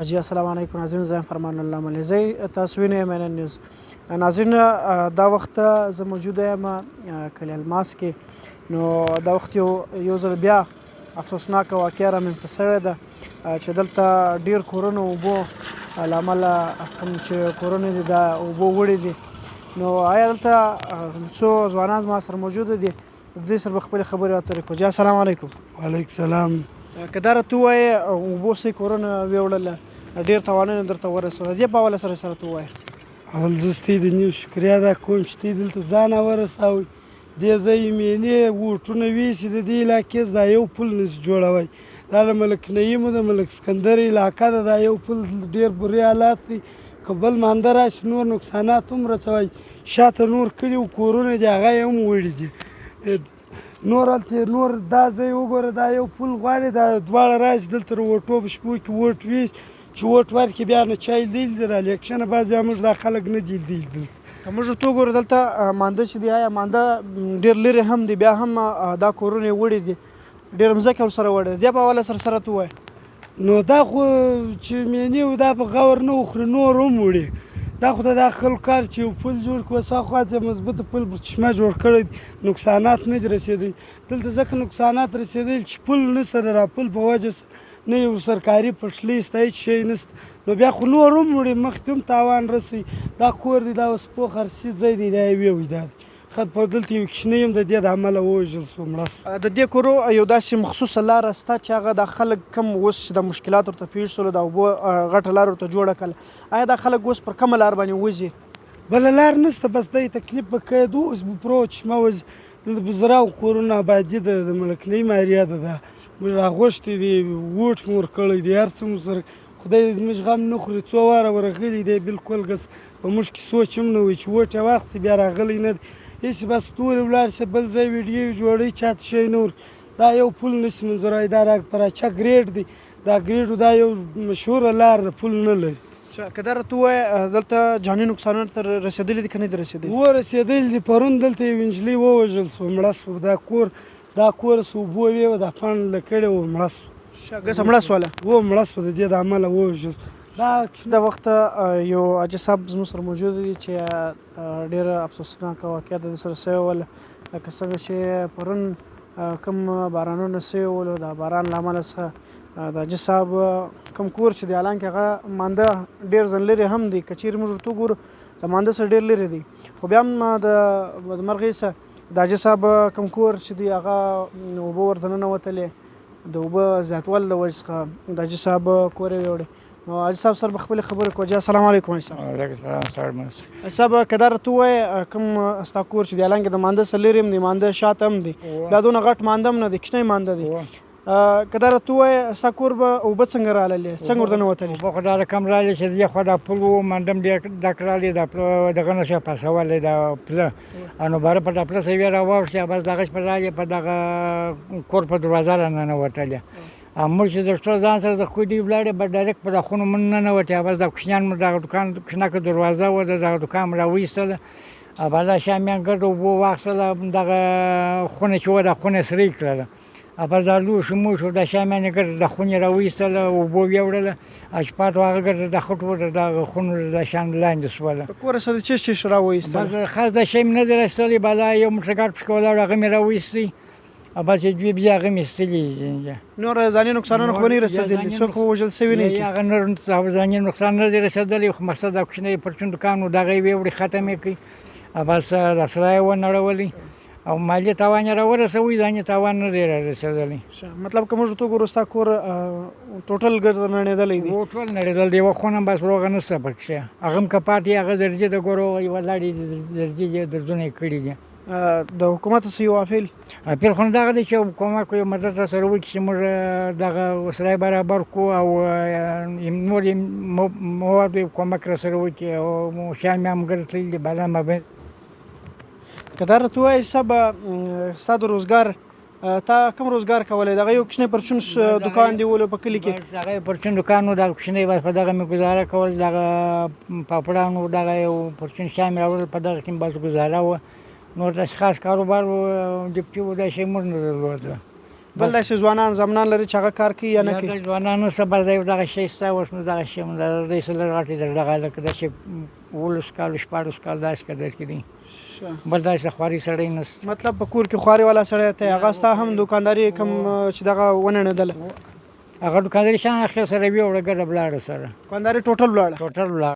جی السلام علیکم ناظرین، زه یم فرمان الله ملیزی. تاسو وینئ MNN نیوز. ناظرین، دا وخت زه موجوده یم کلي الماس کې. نو دا وخت یو ځل بیا افسوسناکه واقعه رامنځته سوې ده چې دلته ډېر کورونه اوبو له امله کوم چې کورونه دي دا اوبو وړي دي. نو آیا دلته څو ځوانان زما سره موجوده دي، د دې سره به خپلې خبرې اترې کړو. جی السلام علیکم. وعلیکم السلام. که دا راته ووایې اوبو څه کورونه ویوړله، ډېر تاوانونه درته ورسوله، دې په حواله سره ته ووایه. اول زه ستاسې د نیوز شکریا ادا کوم چې ته دلته ځان ورسوئ. دې ځای یې مېلې ووټونه ویسي، د دې علاقې دا یو پل نشي جوړوی. دا د ملک نعیمو د ملک اسکندر علاقه ده. دا یو پل ډېر بورې حالات دی. که بل مانده راشي نور نقصانات هم رسوی. شاته نور کلي و کورونه دي هغه یې هم وړي دي. نور هلته نور دا ځای وګوره، دا یو پل غواړي. دا دواړه راشي دلته ووټو په شپو کې ووټ ویسي چې ووټ ورکړي، بیا نه چا لیدلي دي. د الیکشنه بعد بیا موږ دا خلک نه دي لیدلي دلته. که موږ ورته وګورو دلته مانده چې دی، آیا مانده ډېر لرې هم دی، بیا هم دا کورونه یې وړي دي، ډېره مځکه ورسره وړې ده. دې په حواله سره ته ووایه. نو دا خو چې مینې و دا په غور نه وخوري، نور هم وړي. دا خو د خلکو کار چې یو پل جوړ کړي، وساخوا ته مثبته پل چشمه جوړ کړی، نقصانات نه دي رسېدلي. دلته ځکه نقصانات رسېدلي چې پل نه سره را پل په وجه نه یو سرکاري پټلۍ شته، هېڅ شی نشته. نو بیا خو نور هم وړي، مخکې هم تاوان رسوي. دا کور دی، دا اوس پوخ هرسي ځای دی، دا یې ویوی. دا دی دلته یو کوچنی هم د دې د امله ووژل سو، مړه سو. د دې کورو یو داسې مخصوصه لاره شته چې هغه د خلک کم اوس چې د مشکلات ورته پېښ سولو، د اوبو غټه لار ورته جوړه کړله، آیا دا خلک اوس پر کومه لار باندې وځي؟ بله لار نشته، بس دی تکلیف به کوي. اوس به پرو چشمه وځي. دلته به زراو کورونه آبادي ده، د ملک نعیم ایریا ده. دا موږ راغوښتي دي، ووټ مو ورکړی دی، هر څه مو سره. خدای زموږ غم نه خوري. څو واره ورغلی دی، بلکل ګس په موږ کې سوچ هم نه وي چې ووټ یې واخیستې بیا راغلی نه دی. هېڅ بس تورې ولاړ شي، بل ځای ویډیو جوړوي، چاته شی نه ورکوي. دا یو پل نشي منظوروی. دا پر اچه ګریډ دی. دا ګریډ دا یو مشهوره لار ده، پل نه لري. که دا راته ووایه دلته جاني نقصانونه تر رسېدلي دي که نه دي رسېدلي؟ ورسېدلي دي. پرون دلته یو نجلۍ ووژل سوه، مړه سوه. دا کور سو اوبو ویوه، دا پاڼله کړې وه، مړه سوه. ګسه مړه سوله؟ مړه سوه، د دې د امله ووژل. دا وخت یو حاجي صاحب زموږ سره موجود دي چې ډېره افسوسناکه واقعه د ده سره سوې وله. لکه څنګه چې پرون کوم بارانونه سوي ولو، د باران له امله څخه د حاجي صاحب کوم کور چې دی، حالانکې هغه مانده ډېر ځل لرې هم دی. که چېرې موږ ورته وګورو د مانده څخه ډېر لرې دی، خو بیا هم د بدمرغۍ څخه د حاجي صاحب کوم کور چې دی هغه اوبه ورته ننوتلې، د اوبه زیاتوالي د وجې څخه د حاجي صاحب کور یې ویوړی. نو حاجي صاحب سره به خپلې خبرې کوو. جی السلام علیکم حاجي صاحب. وعلیکم السلام. حاجي صاحب که دا راته ووایې کوم ستا کور چې دی، حالانکې د مانده څخه لرې هم دی، مانده شاته هم دی، بیا دونه غټ مانده هم نه دی، کوچنی مانده دی. که دا راته ووایې ستا کور به اوبه څنګه راللې، څنګه ورته ننوتلې؟ اوبه خو دا رقم رالې چې دې خوا دا پل و، منډم ډېر ډک رالې، دا پله دغه نه شوه پاسولی، دا پله. نو باره په دا پله سویې راواوښتې، بس دغه شپه رالې په دغه کور په دروازه راننوتلې. موږ چې د ټول ځان سره د خودي ولاړې، به ډایرکټ په دا خونو مونږ ننوتې. بس دا کوچنیان مو دغه دوکان کوچنکه دروازه وه، د دغه دوکان مو راوایستله. بس دا شامیان ګرد اوبه واخیستله، دغه خونه چې وه دا خونه یې سرې کړله. بس دا لوښي موښي دا شامیان یې ګرد د خونې راوایستله، اوبه ویوړله، چې پاتې وه هغه ګرد د خټو د دغه خونو د شان لاندې سوله. د کوره سره څه شی راوایستله؟ بس خاص دا شی مې نه دی رسېدلی. بس دا یو موټر ګاډ پکښې ولاړ، هغه مې راوایستی. بس دوی بیا هغه مې ایستلي. نور ځاني نقصانونه خو به نه رسېدلي؟ څوک خو وژل سوي نه دي؟ هغه نور ځاني نقصان نه دی رسېدلی، خو مقصد دا کوچنی پرچون دوکان و، دغه یې ویوړې، ختم یې کړي. بس د سرای یې ونړولي او مالي تاوان یې راورسوي، ځاني تاوان نه دی را رسېدلی. مطلب که موږ ورته وګورو ستا کور ټوټل ګرد نړېدلی دی؟ ټول نړېدلی دی. یوه خونه هم بس روغه نشته پکښې، هغه هم که پاتې هغه زرجې د ګورو ولاړې زرجې دردونه یې کړي دي. د حکومت څخه یو اپیل؟ اپیل خو دغه دی چې حکومت یو مدد را سره وکړي چې موږ دغه وسایل برابر کړو او نور مواد کومک را سره وکړي او شیان هم ګرد تللي دي بالا مابین. که دا راته ووایې صاحب ستا د روزګار، تا کوم روزګار کولی؟ دغه یو کوچنی پرچون دوکان دی ولو په کلي کې؟ بس هغه پرچون دوکان و، دغه کوچنی بس په دغه مې ګزاره کول. دغه پاپړانو دغه یو پرچون شیان مې راوړل، په دغه کې مې بس ګزاره وه. نور داسې خاص کاروبار و ډیپټي و، دا شی موږ نه درلوده. بل داسې ځوانان زمنان لري چې هغه کار کوي یا نه یا کوي؟ د ځوانانو صبر دی دغه شی ستا اوس نو دغه شی هم د دې سره غټې د دغه لکه داسې 15 کالو 14 کال داسې قدر کې دي بل داسې خواري سړی نشته. مطلب په کور کې خواري والا سړی ته هغه ستا هم دکانداري کوم چې دغه ونړېدله هغه دوکانداري شان اخر سره وی وړه ګډه بلاړه سره دکانداري ټوټل ولاړه؟ ټوټل